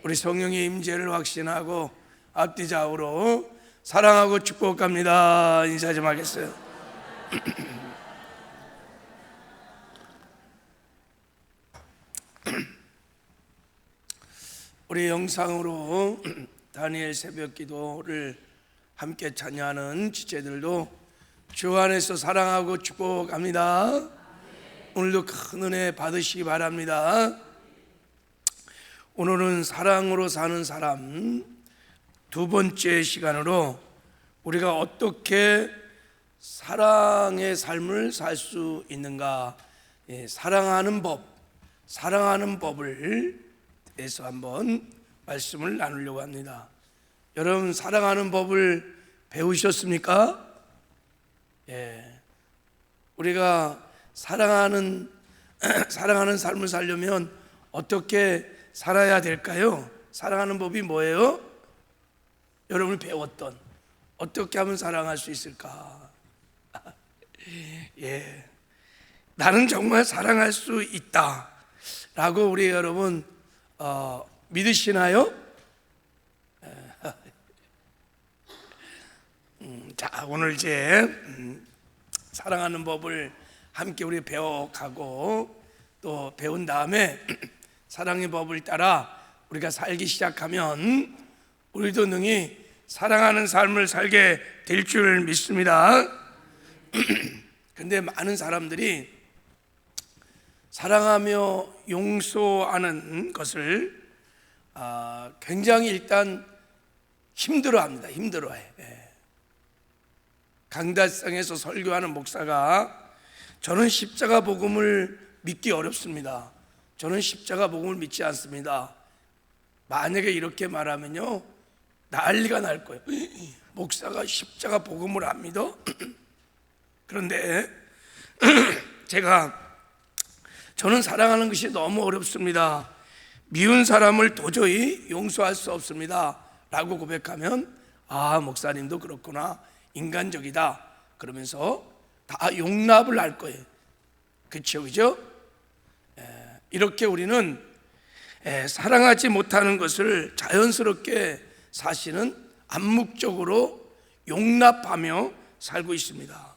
우리 성령의 임재를 확신하고 앞뒤 좌우로 사랑하고 축복합니다. 인사 좀 하겠어요. 우리 영상으로 다니엘 새벽 기도를 함께 찬양하는 지체들도 주 안에서 사랑하고 축복합니다. 오늘도 큰 은혜 받으시기 바랍니다. 오늘은 사랑으로 사는 사람 두 번째 시간으로 우리가 어떻게 사랑의 삶을 살 수 있는가, 사랑하는 법을 대해서 한번 말씀을 나누려고 합니다. 여러분, 사랑하는 법을 배우셨습니까? 우리가 사랑하는 삶을 살려면 어떻게 살아야 될까요? 사랑하는 법이 뭐예요? 여러분이 배웠던, 어떻게 하면 사랑할 수 있을까? 나는 정말 사랑할 수 있다 라고 우리 여러분 믿으시나요? 자, 오늘 이제 사랑하는 법을 함께 우리 배워가고 또 배운 다음에 사랑의 법을 따라 우리가 살기 시작하면 우리도 능히 사랑하는 삶을 살게 될 줄 믿습니다. 근데 많은 사람들이 사랑하며 용서하는 것을 굉장히 일단 힘들어합니다. 힘들어해. 강달성에서 설교하는 목사가 저는 십자가 복음을 믿기 어렵습니다. 저는 십자가 복음을 믿지 않습니다. 만약에 이렇게 말하면요, 난리가 날 거예요. 목사가 십자가 복음을 안 믿어? 그런데 저는 사랑하는 것이 너무 어렵습니다. 미운 사람을 도저히 용서할 수 없습니다 라고 고백하면, 목사님도 그렇구나, 인간적이다 그러면서 다 용납을 할 거예요. 그죠? 이렇게 우리는 사랑하지 못하는 것을 자연스럽게 사실은 암묵적으로 용납하며 살고 있습니다.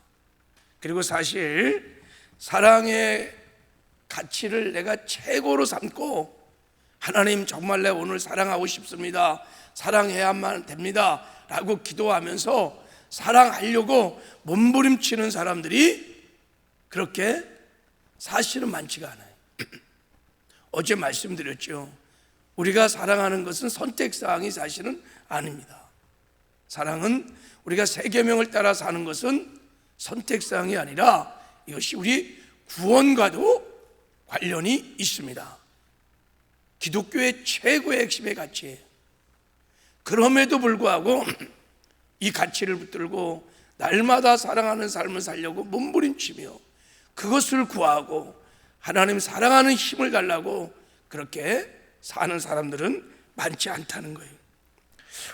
그리고 사실 사랑의 가치를 내가 최고로 삼고, 하나님 정말 내 오늘 사랑하고 싶습니다, 사랑해야만 됩니다 라고 기도하면서 사랑하려고 몸부림치는 사람들이 그렇게 사실은 많지가 않아요. 어제 말씀드렸죠. 우리가 사랑하는 것은 선택사항이 사실은 아닙니다. 사랑은 우리가 세 계명을 따라 사는 것은 선택사항이 아니라 이것이 우리 구원과도 관련이 있습니다. 기독교의 최고의 핵심의 가치예요. 그럼에도 불구하고 이 가치를 붙들고 날마다 사랑하는 삶을 살려고 몸부림치며 그것을 구하고 하나님 사랑하는 힘을 달라고 그렇게 사는 사람들은 많지 않다는 거예요.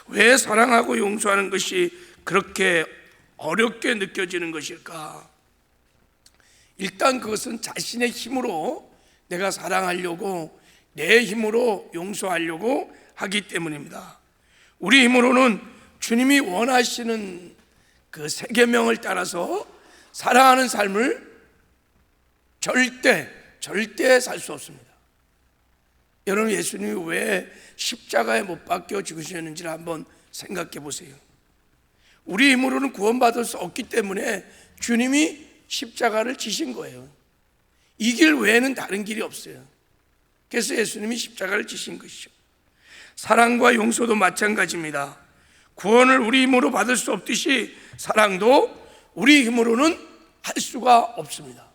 왜 사랑하고 용서하는 것이 그렇게 어렵게 느껴지는 것일까? 일단 그것은 자신의 힘으로 내가 사랑하려고, 내 힘으로 용서하려고 하기 때문입니다. 우리 힘으로는 주님이 원하시는 그 세 계명을 따라서 사랑하는 삶을 절대 살 수 없습니다. 여러분, 예수님이 왜 십자가에 못 박혀 죽으셨는지를 한번 생각해 보세요. 우리 힘으로는 구원받을 수 없기 때문에 주님이 십자가를 지신 거예요. 이 길 외에는 다른 길이 없어요. 그래서 예수님이 십자가를 지신 것이죠. 사랑과 용서도 마찬가지입니다. 구원을 우리 힘으로 받을 수 없듯이 사랑도 우리 힘으로는 할 수가 없습니다.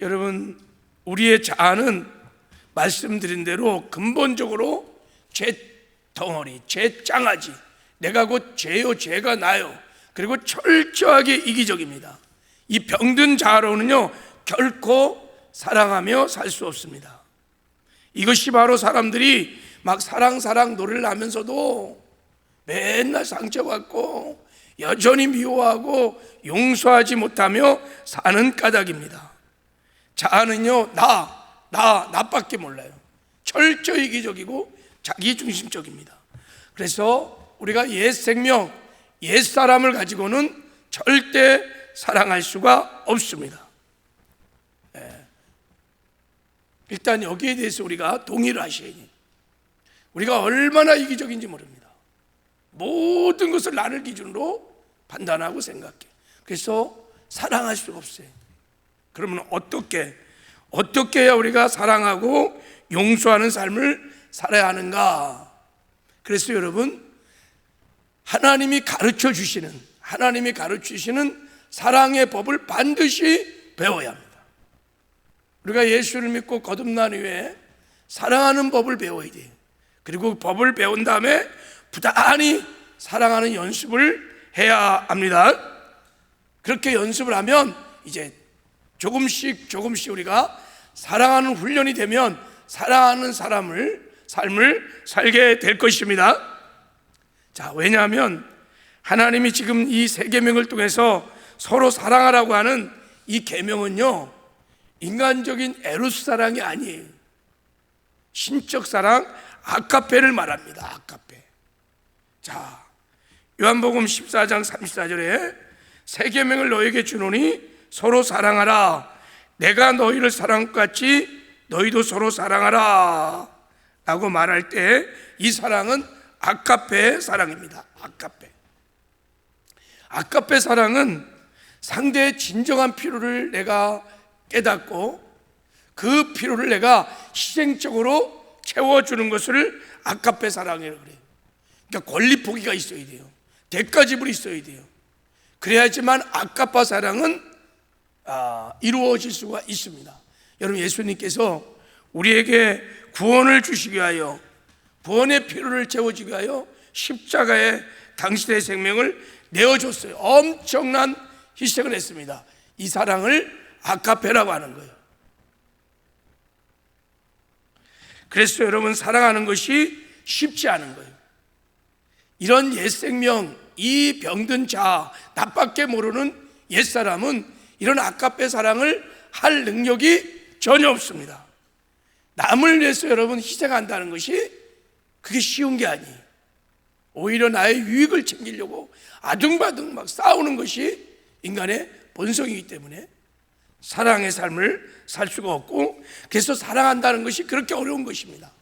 여러분, 우리의 자아는 말씀드린 대로 근본적으로 죄 덩어리, 죄 짱아지, 내가 곧 죄요, 죄가 나요. 그리고 철저하게 이기적입니다. 이 병든 자아로는요 결코 사랑하며 살 수 없습니다. 이것이 바로 사람들이 막 사랑 노래를 하면서도 맨날 상처받고 여전히 미워하고 용서하지 못하며 사는 까닭입니다. 자아는요 나밖에 몰라요. 철저히 이기적이고 자기중심적입니다. 그래서 우리가 옛 생명, 옛 사람을 가지고는 절대 사랑할 수가 없습니다. 일단 여기에 대해서 우리가 동의를 하셔야 돼요. 우리가 얼마나 이기적인지 모릅니다. 모든 것을 나를 기준으로 판단하고 생각해. 그래서 사랑할 수가 없어요. 그러면 어떻게 해야 우리가 사랑하고 용서하는 삶을 살아야 하는가? 그래서 여러분, 하나님이 가르쳐 주시는 사랑의 법을 반드시 배워야 합니다. 우리가 예수를 믿고 거듭난 후에 사랑하는 법을 배워야 돼요. 그리고 법을 배운 다음에 부단히 사랑하는 연습을 해야 합니다. 그렇게 연습을 하면 이제 조금씩 우리가 사랑하는 훈련이 되면 사랑하는 삶을 살게 될 것입니다. 자, 왜냐하면 하나님이 지금 이 세 계명을 통해서 서로 사랑하라고 하는 이 계명은요, 인간적인 에로스 사랑이 아니에요. 신적 사랑, 아가페를 말합니다. 아가페. 자, 요한복음 14장 34절에 새 계명을 너에게 주노니 서로 사랑하라. 내가 너희를 사랑한 것 같이 너희도 서로 사랑하라 라고 말할 때 이 사랑은 아가페의 사랑입니다. 아가페 사랑은 상대의 진정한 필요를 내가 깨닫고 그 필요를 내가 희생적으로 채워주는 것을 아가페 사랑이라고 그래요. 그러니까 권리 포기가 있어야 돼요. 대가 지불이 있어야 돼요. 그래야지만 아가페 사랑은 이루어질 수가 있습니다. 여러분, 예수님께서 우리에게 구원을 주시기 위하여, 구원의 필요를 채워주기 위하여 십자가에 당신의 생명을 내어줬어요. 엄청난 희생을 했습니다. 이 사랑을 아가페라고 하는 거예요. 그래서 여러분, 사랑하는 것이 쉽지 않은 거예요. 이런 옛 생명, 이 병든 자, 나밖에 모르는 옛 사람은 이런 아가페 사랑을 할 능력이 전혀 없습니다. 남을 위해서 여러분 희생한다는 것이 그게 쉬운 게 아니에요. 오히려 나의 유익을 챙기려고 아둥바둥 막 싸우는 것이 인간의 본성이기 때문에 사랑의 삶을 살 수가 없고, 그래서 사랑한다는 것이 그렇게 어려운 것입니다.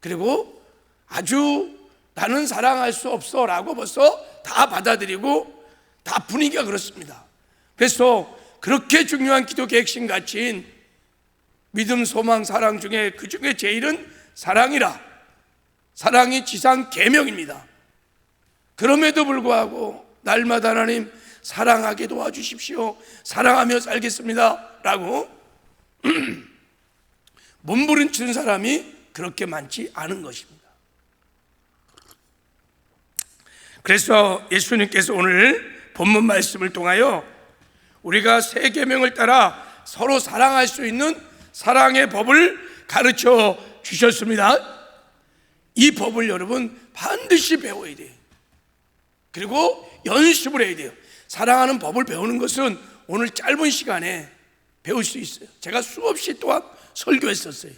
그리고 아주 나는 사랑할 수 없어 라고 벌써 다 받아들이고 다 분위기가 그렇습니다. 그래서 그렇게 중요한 기독교 핵심 가치인 믿음, 소망, 사랑 중에 그 중에 제일은 사랑이라. 사랑이 지상 계명입니다. 그럼에도 불구하고 날마다 하나님 사랑하게 도와주십시오, 사랑하며 살겠습니다 라고 몸부림치는 사람이 그렇게 많지 않은 것입니다. 그래서 예수님께서 오늘 본문 말씀을 통하여 우리가 새 계명을 따라 서로 사랑할 수 있는 사랑의 법을 가르쳐 주셨습니다. 이 법을 여러분 반드시 배워야 돼요. 그리고 연습을 해야 돼요. 사랑하는 법을 배우는 것은 오늘 짧은 시간에 배울 수 있어요. 제가 수없이 또한 설교했었어요.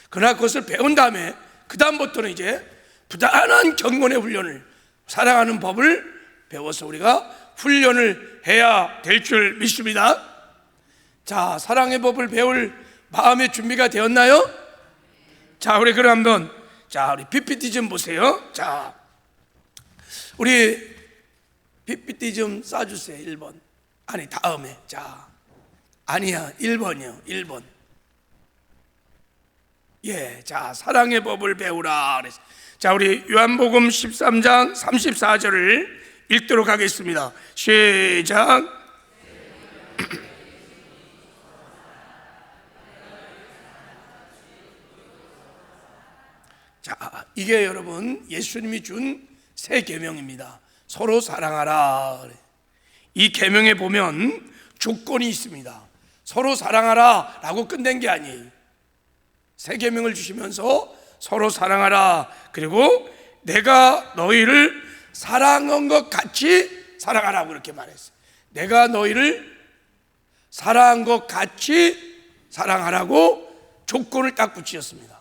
그러나 그것을 배운 다음에 그 다음부터는 이제 부단한 경건의 훈련을, 사랑하는 법을 배워서 우리가 훈련을 해야 될 줄 믿습니다. 자, 사랑의 법을 배울 마음의 준비가 되었나요? 자, 우리 그럼 한번 우리 PPT 좀 보세요. 자, 우리 PPT 좀 쏴주세요. 1번. 아니, 다음에. 자, 아니야, 1번이요. 1번. 예, 자, 사랑의 법을 배우라 그랬어요. 자, 우리 요한복음 13장 34절을 읽도록 하겠습니다. 시작. 자, 이게 여러분 예수님이 준 새 계명입니다. 서로 사랑하라. 이 계명에 보면 조건이 있습니다. 서로 사랑하라 라고 끝낸 게 아니에요. 새 계명을 주시면서 서로 사랑하라, 그리고 내가 너희를 사랑한 것 같이 사랑하라고 그렇게 말했어요. 내가 너희를 사랑한 것 같이 사랑하라고 조건을 딱 붙이셨습니다.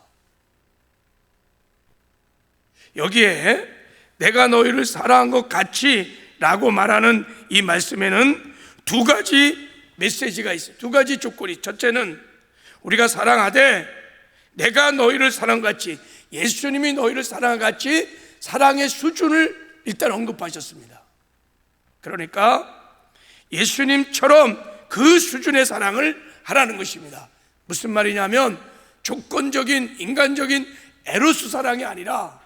여기에 내가 너희를 사랑한 것 같이 라고 말하는 이 말씀에는 두 가지 메시지가 있어요. 두 가지 조건이. 첫째는 우리가 사랑하되 내가 너희를 사랑한 것 같이, 예수님이 너희를 사랑한 것 같이 사랑의 수준을 일단 언급하셨습니다. 그러니까 예수님처럼 그 수준의 사랑을 하라는 것입니다. 무슨 말이냐면 조건적인 인간적인 에로스 사랑이 아니라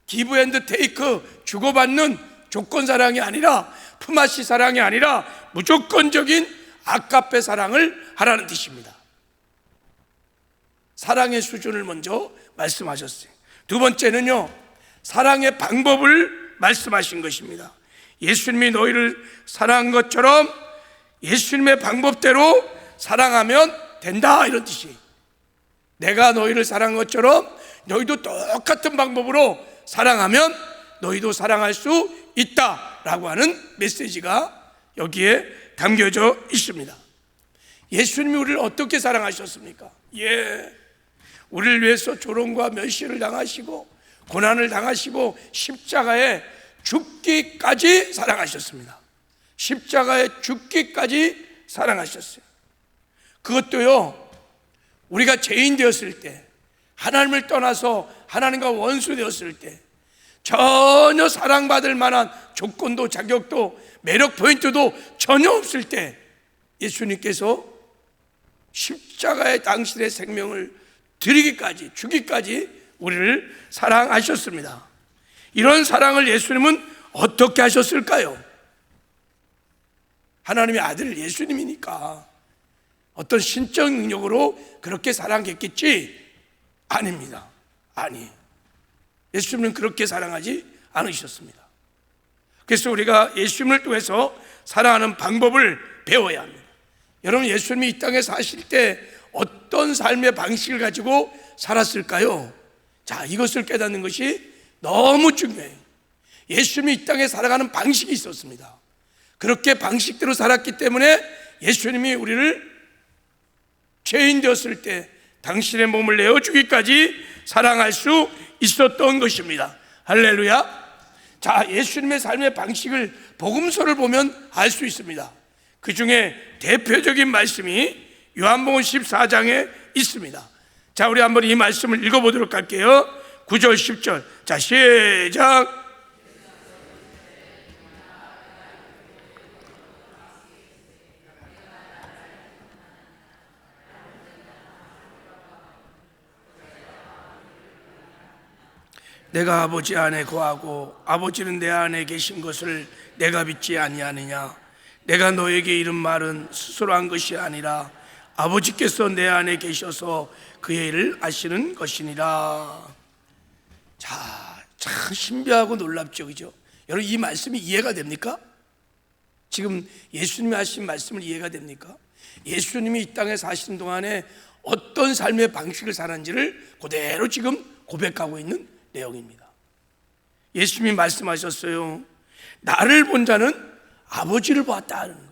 기브 앤드 테이크, 주고받는 조건 사랑이 아니라 품앗이 사랑이 아니라 무조건적인 아가페 사랑을 하라는 뜻입니다. 사랑의 수준을 먼저 말씀하셨어요. 두 번째는요, 사랑의 방법을 말씀하신 것입니다. 예수님이 너희를 사랑한 것처럼 예수님의 방법대로 사랑하면 된다, 이런 뜻이에요. 내가 너희를 사랑한 것처럼 너희도 똑같은 방법으로 사랑하면 너희도 사랑할 수 있다라고 하는 메시지가 여기에 담겨져 있습니다. 예수님이 우리를 어떻게 사랑하셨습니까? 우리를 위해서 조롱과 멸시를 당하시고 고난을 당하시고 십자가에 죽기까지 사랑하셨습니다. 십자가에 죽기까지 사랑하셨어요. 그것도요, 우리가 죄인 되었을 때, 하나님을 떠나서 하나님과 원수 되었을 때 전혀 사랑받을 만한 조건도 자격도 매력 포인트도 전혀 없을 때 예수님께서 십자가에 당신의 생명을 드리기까지, 주기까지 우리를 사랑하셨습니다. 이런 사랑을 예수님은 어떻게 하셨을까요? 하나님의 아들 예수님이니까 어떤 신적 능력으로 그렇게 사랑했겠지? 아닙니다. 아니, 예수님은 그렇게 사랑하지 않으셨습니다. 그래서 우리가 예수님을 통해서 사랑하는 방법을 배워야 합니다. 여러분, 예수님이 이 땅에 사실 때 어떤 삶의 방식을 가지고 살았을까요? 자, 이것을 깨닫는 것이 너무 중요해요. 예수님이 이 땅에 살아가는 방식이 있었습니다. 그렇게 방식대로 살았기 때문에 예수님이 우리를 죄인 되었을 때 당신의 몸을 내어주기까지 사랑할 수 있었던 것입니다. 할렐루야. 자, 예수님의 삶의 방식을 복음서를 보면 알 수 있습니다. 그 중에 대표적인 말씀이 요한복음 14장에 있습니다. 자, 우리 한번 이 말씀을 읽어보도록 할게요. 9절 10절. 자, 시작. 내가 아버지 안에 거하고 아버지는 내 안에 계신 것을 내가 믿지 아니하느냐. 내가 너에게 이른 말은 스스로 한 것이 아니라 아버지께서 내 안에 계셔서 그의 일을 아시는 것이니라. 자, 참 신비하고 놀랍죠, 그죠? 여러분, 이 말씀이 이해가 됩니까? 지금 예수님이 하신 말씀을 이해가 됩니까? 예수님이 이 땅에 사시는 동안에 어떤 삶의 방식을 살았는지를 그대로 지금 고백하고 있는 내용입니다. 예수님이 말씀하셨어요. 나를 본 자는 아버지를 봤다는 거예요.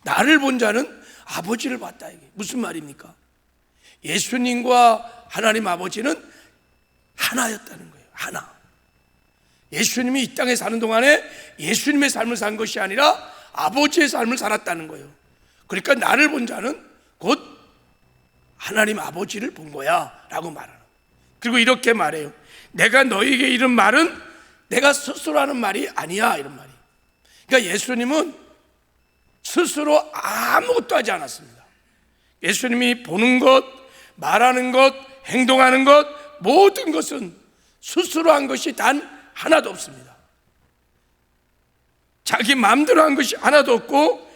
나를 본 자는 아버지를 봤다. 이게 무슨 말입니까? 예수님과 하나님 아버지는 하나였다는 거예요. 하나. 예수님이 이 땅에 사는 동안에 예수님의 삶을 산 것이 아니라 아버지의 삶을 살았다는 거예요. 그러니까 나를 본 자는 곧 하나님 아버지를 본 거야 라고 말하는 거예요. 그리고 이렇게 말해요. 내가 너에게 이런 말은 내가 스스로 하는 말이 아니야, 이런 말이. 그러니까 예수님은 스스로 아무것도 하지 않았습니다. 예수님이 보는 것, 말하는 것, 행동하는 것, 모든 것은 스스로 한 것이 단 하나도 없습니다. 자기 마음대로 한 것이 하나도 없고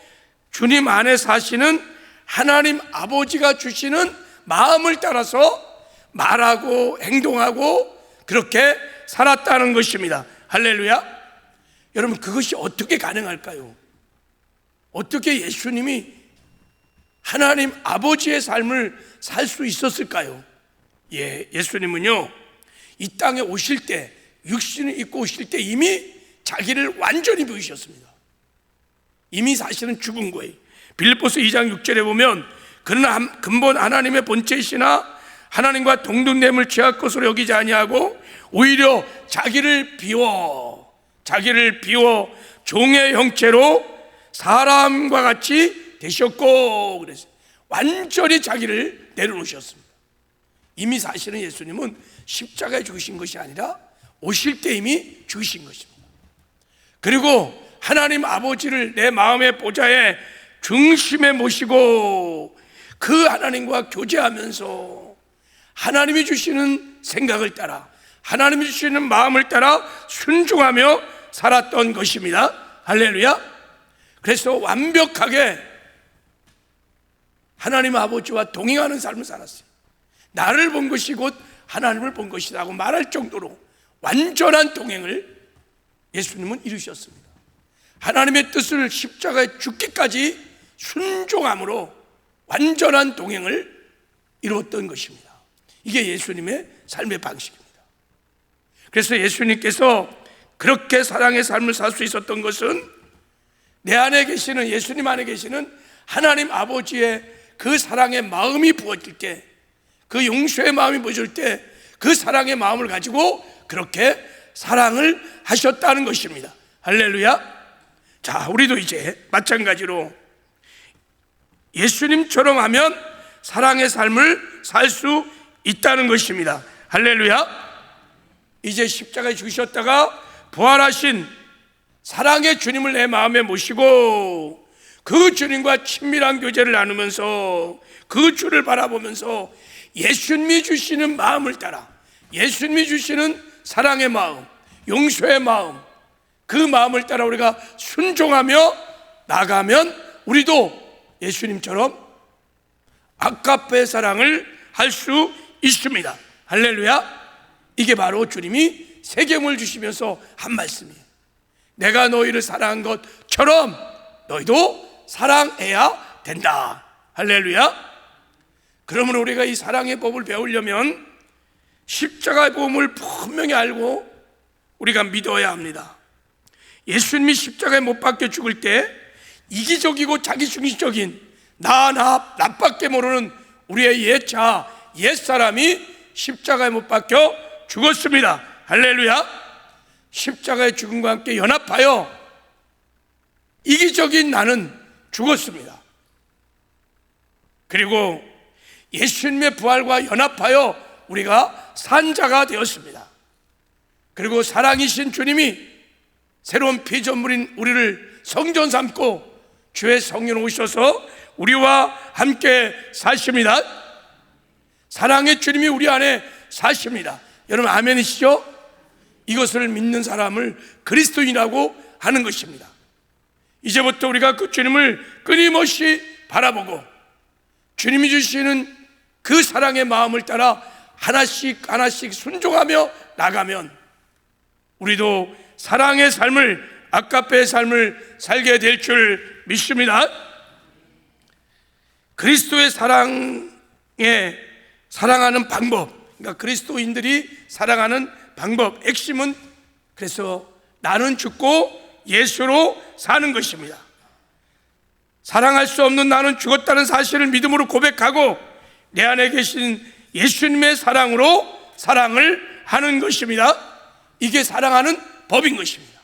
주님 안에 사시는 하나님 아버지가 주시는 마음을 따라서 말하고 행동하고 그렇게 살았다는 것입니다. 할렐루야. 여러분, 그것이 어떻게 가능할까요? 어떻게 예수님이 하나님 아버지의 삶을 살 수 있었을까요? 예수님은요, 이 땅에 오실 때, 육신을 입고 오실 때 이미 자기를 완전히 보이셨습니다. 이미 사실은 죽은 거예요. 빌립보서 2장 6절에 보면 그는 근본 하나님의 본체이시나 하나님과 동등됨을 취할 것으로 여기지 아니하고 오히려 자기를 비워 종의 형체로 사람과 같이 되셨고, 그래서 완전히 자기를 내려놓으셨습니다. 이미 사실은 예수님은 십자가에 죽으신 것이 아니라 오실 때 이미 죽으신 것입니다. 그리고 하나님 아버지를 내 마음의 보좌의 중심에 모시고 그 하나님과 교제하면서 하나님이 주시는 생각을 따라, 하나님이 주시는 마음을 따라 순종하며 살았던 것입니다. 할렐루야. 그래서 완벽하게 하나님 아버지와 동행하는 삶을 살았어요. 나를 본 것이 곧 하나님을 본 것이라고 말할 정도로 완전한 동행을 예수님은 이루셨습니다. 하나님의 뜻을 십자가에 죽기까지 순종함으로 완전한 동행을 이루었던 것입니다. 이게 예수님의 삶의 방식입니다. 그래서 예수님께서 그렇게 사랑의 삶을 살 수 있었던 것은 내 안에 계시는, 예수님 안에 계시는 하나님 아버지의 그 사랑의 마음이 부어질 때, 그 용서의 마음이 부어질 때 그 사랑의 마음을 가지고 그렇게 사랑을 하셨다는 것입니다. 할렐루야. 자, 우리도 이제 마찬가지로 예수님처럼 하면 사랑의 삶을 살 수 있다는 것입니다. 할렐루야. 이제 십자가에 죽으셨다가 부활하신 사랑의 주님을 내 마음에 모시고 그 주님과 친밀한 교제를 나누면서 그 주를 바라보면서 예수님이 주시는 마음을 따라, 예수님이 주시는 사랑의 마음, 용서의 마음, 그 마음을 따라 우리가 순종하며 나가면 우리도 예수님처럼 아가페 사랑을 할 수 있습니다. 할렐루야. 이게 바로 주님이 세겜을 주시면서 한 말씀이에요. 내가 너희를 사랑한 것처럼 너희도 사랑해야 된다. 할렐루야. 그러면 우리가 이 사랑의 법을 배우려면 십자가의 복음을 분명히 알고 우리가 믿어야 합니다. 예수님이 십자가에 못 박혀 죽을 때 이기적이고 자기중심적인 나밖에 모르는 우리의 옛사람이 십자가에 못 박혀 죽었습니다. 할렐루야. 십자가의 죽음과 함께 연합하여 이기적인 나는 죽었습니다. 그리고 예수님의 부활과 연합하여 우리가 산자가 되었습니다. 그리고 사랑이신 주님이 새로운 피조물인 우리를 성전 삼고 주의 성령 오셔서 우리와 함께 사십니다. 사랑의 주님이 우리 안에 사십니다. 여러분 아멘이시죠? 이것을 믿는 사람을 그리스도인이라고 하는 것입니다. 이제부터 우리가 그 주님을 끊임없이 바라보고 주님이 주시는 그 사랑의 마음을 따라 하나씩 하나씩 순종하며 나가면 우리도 사랑의 삶을, 아가페의 삶을 살게 될 줄 믿습니다. 그리스도의 사랑하는 방법, 그러니까 그리스도인들이 사랑하는 방법, 핵심은 그래서 나는 죽고 예수로 사는 것입니다. 사랑할 수 없는 나는 죽었다는 사실을 믿음으로 고백하고 내 안에 계신 예수님의 사랑으로 사랑을 하는 것입니다. 이게 사랑하는 법인 것입니다.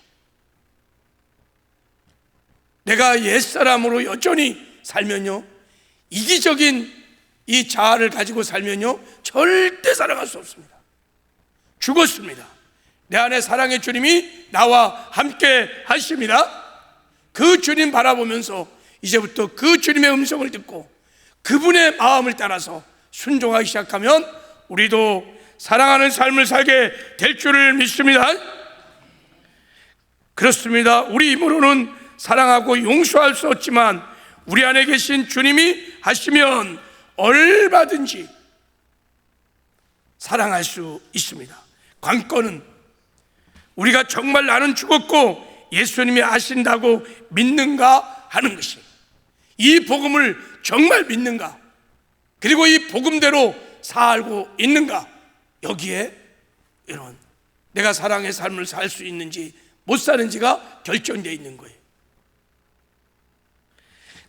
내가 옛사람으로 여전히 살면요, 이기적인 이 자아를 가지고 살면요 절대 사랑할 수 없습니다. 죽었습니다. 내 안에 사랑의 주님이 나와 함께 하십니다. 그 주님 바라보면서 이제부터 그 주님의 음성을 듣고 그분의 마음을 따라서 순종하기 시작하면 우리도 사랑하는 삶을 살게 될 줄을 믿습니다. 그렇습니다. 우리 힘으로는 사랑하고 용서할 수 없지만 우리 안에 계신 주님이 하시면 얼마든지 사랑할 수 있습니다. 관건은 우리가 정말 나는 죽었고 예수님이 하신다고 믿는가 하는 것입니다. 이 복음을 정말 믿는가, 그리고 이 복음대로 살고 있는가, 여기에 이런 내가 사랑의 삶을 살 수 있는지 못 사는지가 결정되어 있는 거예요.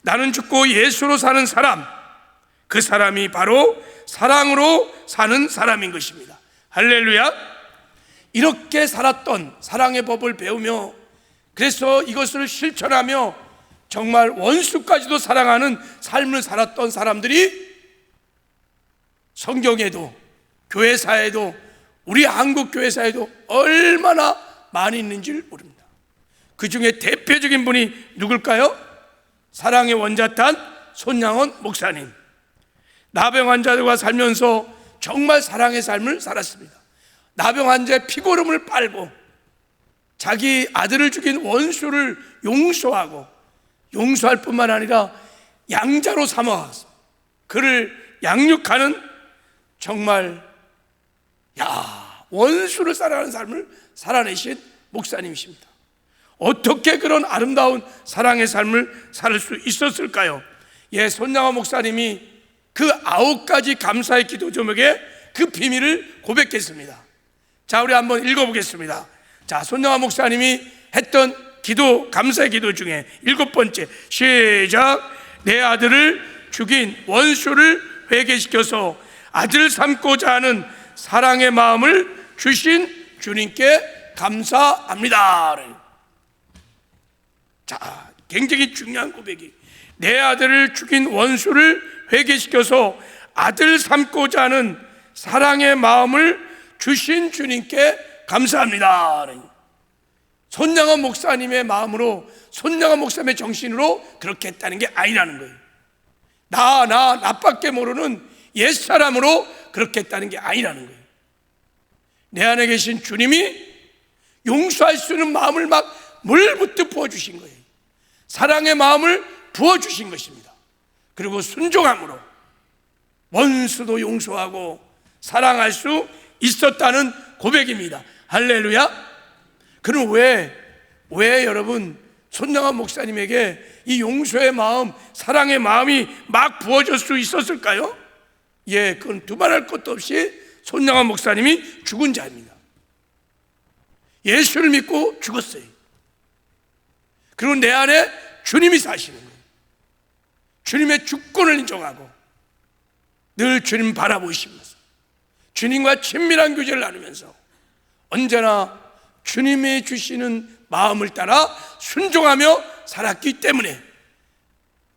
나는 죽고 예수로 사는 사람, 그 사람이 바로 사랑으로 사는 사람인 것입니다. 할렐루야. 이렇게 살았던 사랑의 법을 배우며, 그래서 이것을 실천하며 정말 원수까지도 사랑하는 삶을 살았던 사람들이 성경에도 교회사에도 우리 한국 교회사에도 얼마나 많이 있는지를 모릅니다. 그 중에 대표적인 분이 누굴까요? 사랑의 원자탄 손양원 목사님. 나병 환자들과 살면서 정말 사랑의 삶을 살았습니다. 나병 환자의 피고름을 빨고 자기 아들을 죽인 원수를 용서하고, 용서할 뿐만 아니라 양자로 삼아서 그를 양육하는, 정말 원수를 사랑하는 삶을 살아내신 목사님이십니다. 어떻게 그런 아름다운 사랑의 삶을 살 수 있었을까요? 손양원 목사님이 그 9가지 감사의 기도 제목에 그 비밀을 고백했습니다. 자, 우리 한번 읽어보겠습니다. 자, 손양원 목사님이 했던 기도, 감사의 기도 중에 7번째, 시작. 내 아들을 죽인 원수를 회개시켜서 아들 삼고자 하는 사랑의 마음을 주신 주님께 감사합니다. 자, 굉장히 중요한 고백이, 내 아들을 죽인 원수를 회개시켜서 아들 삼고자 하는 사랑의 마음을 주신 주님께 감사합니다. 손양원 목사님의 마음으로, 손양원 목사님의 정신으로 그렇게 했다는 게 아니라는 거예요. 나밖에 모르는 옛사람으로 그렇게 했다는 게 아니라는 거예요. 내 안에 계신 주님이 용서할 수 있는 마음을 막 물부터 부어주신 거예요. 사랑의 마음을 부어주신 것입니다. 그리고 순종함으로 원수도 용서하고 사랑할 수 있었다는 고백입니다. 할렐루야. 그럼 왜 여러분 손양원 목사님에게 이 용서의 마음, 사랑의 마음이 막 부어질 수 있었을까요? 그건 두말할 것도 없이 손양원 목사님이 죽은 자입니다. 예수를 믿고 죽었어요. 그리고 내 안에 주님이 사시는 거예요. 주님의 주권을 인정하고 늘 주님 바라보시면서 주님과 친밀한 교제를 나누면서 언제나 주님이 주시는 마음을 따라 순종하며 살았기 때문에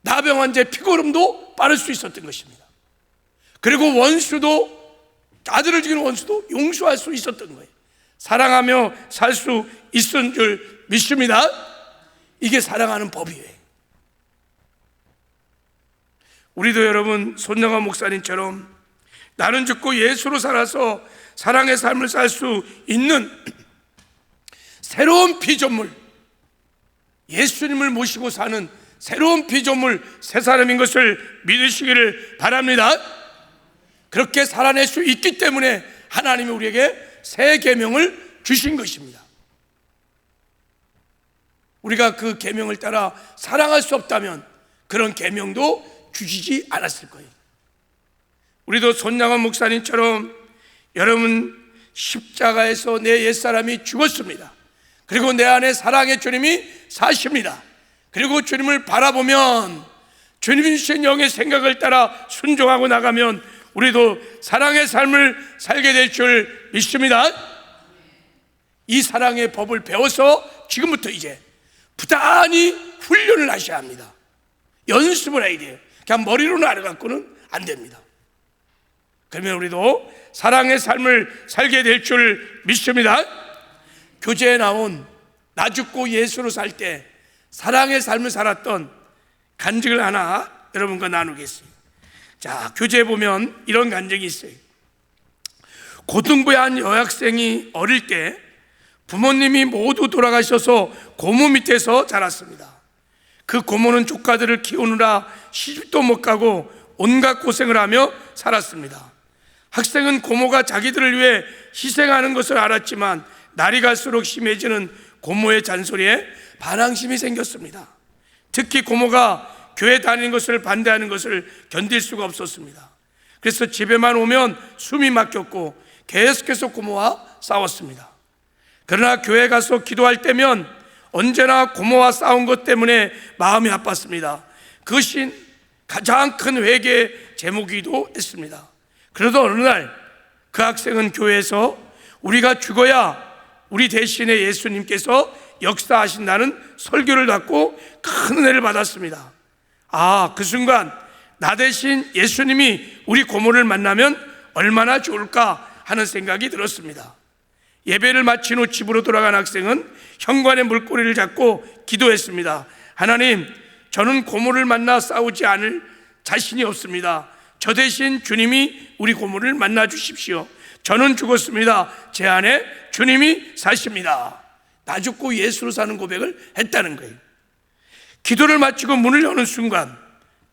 나병 환자의 피고름도 빠를 수 있었던 것입니다. 그리고 원수도, 아들을 죽이는 원수도 용서할 수 있었던 거예요. 사랑하며 살 수 있은 줄 믿습니다. 이게 사랑하는 법이에요. 우리도 여러분 손양원 목사님처럼 나는 죽고 예수로 살아서 사랑의 삶을 살 수 있는 새로운 피조물, 예수님을 모시고 사는 새로운 피조물, 새 사람인 것을 믿으시기를 바랍니다. 그렇게 살아낼 수 있기 때문에 하나님이 우리에게 새 계명을 주신 것입니다. 우리가 그 계명을 따라 사랑할 수 없다면 그런 계명도 주시지 않았을 거예요. 우리도 손양원 목사님처럼 여러분 십자가에서 내 옛사람이 죽었습니다. 그리고 내 안에 사랑의 주님이 사십니다. 그리고 주님을 바라보면 주님이 주신 영의 생각을 따라 순종하고 나가면 우리도 사랑의 삶을 살게 될 줄 믿습니다. 이 사랑의 법을 배워서 지금부터 이제 부단히 훈련을 하셔야 합니다. 연습을 해야 돼요. 그냥 머리로는 알아갖고는 안 됩니다. 그러면 우리도 사랑의 삶을 살게 될 줄 믿습니다. 교재에 나온 나 죽고 예수로 살 때 사랑의 삶을 살았던 간증을 하나 여러분과 나누겠습니다. 자, 교재에 보면 이런 간증이 있어요. 고등부의 한 여학생이 어릴 때 부모님이 모두 돌아가셔서 고모 밑에서 자랐습니다. 그 고모는 조카들을 키우느라 시집도 못 가고 온갖 고생을 하며 살았습니다. 학생은 고모가 자기들을 위해 희생하는 것을 알았지만 날이 갈수록 심해지는 고모의 잔소리에 반항심이 생겼습니다. 특히 고모가 교회 다니는 것을 반대하는 것을 견딜 수가 없었습니다. 그래서 집에만 오면 숨이 막혔고 계속해서 고모와 싸웠습니다. 그러나 교회 가서 기도할 때면 언제나 고모와 싸운 것 때문에 마음이 아팠습니다. 그것이 가장 큰 회개의 제목이기도 했습니다. 그러던 어느 날 그 학생은 교회에서 우리가 죽어야 우리 대신에 예수님께서 역사하신다는 설교를 받고 큰 은혜를 받았습니다. 그 순간 나 대신 예수님이 우리 고모를 만나면 얼마나 좋을까 하는 생각이 들었습니다. 예배를 마친 후 집으로 돌아간 학생은 현관의 물고리를 잡고 기도했습니다. 하나님, 저는 고모를 만나 싸우지 않을 자신이 없습니다. 저 대신 주님이 우리 고모를 만나 주십시오. 저는 죽었습니다. 제 안에 주님이 사십니다. 나 죽고 예수로 사는 고백을 했다는 거예요. 기도를 마치고 문을 여는 순간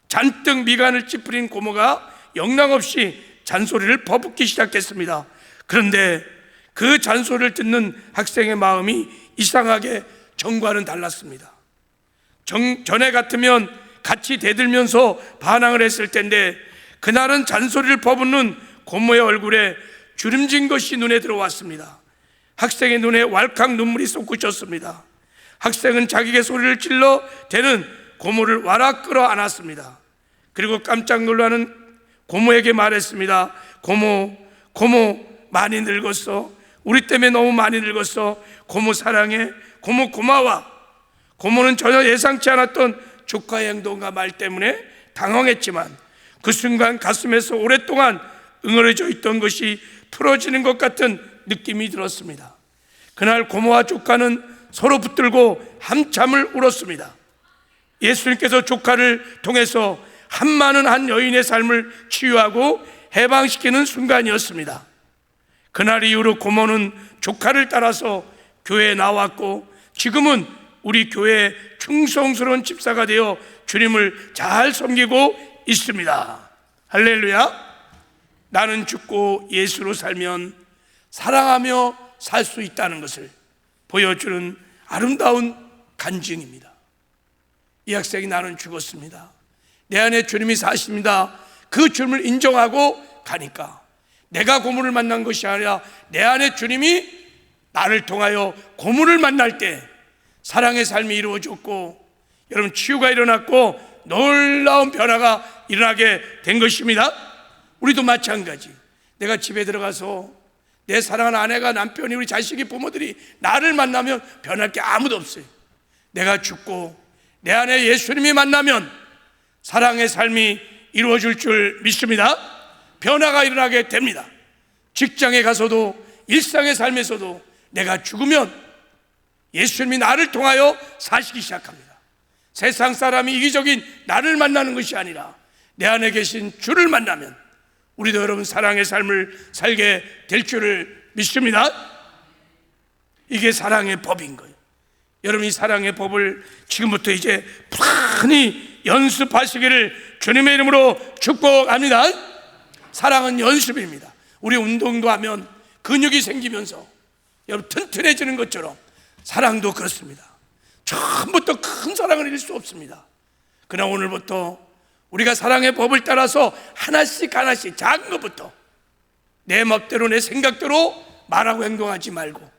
잔뜩 미간을 찌푸린 고모가 영락없이 잔소리를 퍼붓기 시작했습니다. 그런데 그 잔소리를 듣는 학생의 마음이 이상하게 전과는 달랐습니다. 전에 같으면 같이 대들면서 반항을 했을 텐데 그날은 잔소리를 퍼붓는 고모의 얼굴에 주름진 것이 눈에 들어왔습니다. 학생의 눈에 왈칵 눈물이 솟구쳤습니다. 학생은 자기의 소리를 질러 대는 고모를 와락 끌어안았습니다. 그리고 깜짝 놀라는 고모에게 말했습니다. 고모 많이 늙었어. 우리 때문에 너무 많이 늙었어. 고모 사랑해. 고모 고마워. 고모는 전혀 예상치 않았던 조카의 행동과 말 때문에 당황했지만 그 순간 가슴에서 오랫동안 응어려져 있던 것이 풀어지는 것 같은 느낌이 들었습니다. 그날 고모와 조카는 서로 붙들고 한참을 울었습니다. 예수님께서 조카를 통해서 한 여인의 삶을 치유하고 해방시키는 순간이었습니다. 그날 이후로 고모는 조카를 따라서 교회에 나왔고 지금은 우리 교회의 충성스러운 집사가 되어 주님을 잘 섬기고 있습니다. 할렐루야. 나는 죽고 예수로 살면 사랑하며 살 수 있다는 것을 보여주는 아름다운 간증입니다. 이 학생이 나는 죽었습니다. 내 안에 주님이 사십니다. 그 주님을 인정하고 가니까 내가 고모를 만난 것이 아니라 내 안에 주님이 나를 통하여 고모를 만날 때 사랑의 삶이 이루어졌고 여러분 치유가 일어났고 놀라운 변화가 일어나게 된 것입니다. 우리도 마찬가지. 내가 집에 들어가서 내 사랑하는 아내가 남편이 우리 자식이 부모들이 나를 만나면 변할 게 아무도 없어요. 내가 죽고 내 안에 예수님이 만나면 사랑의 삶이 이루어질 줄 믿습니다. 변화가 일어나게 됩니다. 직장에 가서도 일상의 삶에서도 내가 죽으면 예수님이 나를 통하여 사시기 시작합니다. 세상 사람이 이기적인 나를 만나는 것이 아니라 내 안에 계신 주를 만나면 우리도 여러분 사랑의 삶을 살게 될 줄을 믿습니다. 이게 사랑의 법인 거예요. 여러분 이 사랑의 법을 지금부터 이제 많이 연습하시기를 주님의 이름으로 축복합니다. 사랑은 연습입니다. 우리 운동도 하면 근육이 생기면서 여러분 튼튼해지는 것처럼 사랑도 그렇습니다. 처음부터 큰 사랑을 이룰 수 없습니다. 그러나 오늘부터 우리가 사랑의 법을 따라서 하나씩 작은 것부터 내 멋대로 내 생각대로 말하고 행동하지 말고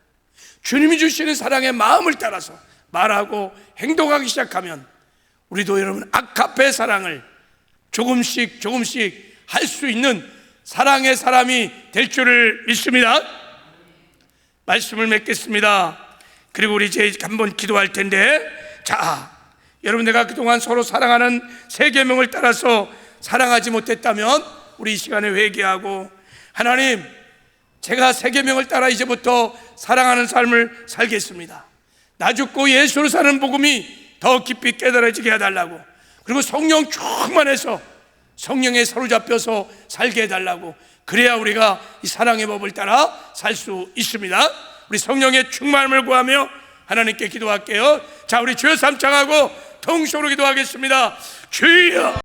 주님이 주시는 사랑의 마음을 따라서 말하고 행동하기 시작하면 우리도 여러분 아카페 사랑을 조금씩 할 수 있는 사랑의 사람이 될 줄을 믿습니다. 말씀을 맺겠습니다. 그리고 우리 이제 한번 기도할 텐데, 자, 여러분 내가 그동안 서로 사랑하는 세 계명을 따라서 사랑하지 못했다면 우리 이 시간에 회개하고, 하나님 제가 세 계명을 따라 이제부터 사랑하는 삶을 살겠습니다. 나 죽고 예수로 사는 복음이 더 깊이 깨달아지게 해달라고, 그리고 성령 충만해서 성령에 사로잡혀서 살게 해달라고, 그래야 우리가 이 사랑의 법을 따라 살 수 있습니다. 우리 성령의 충만함을 구하며 하나님께 기도할게요. 자, 우리 주여 삼창하고 통성으로 기도하겠습니다. 주여.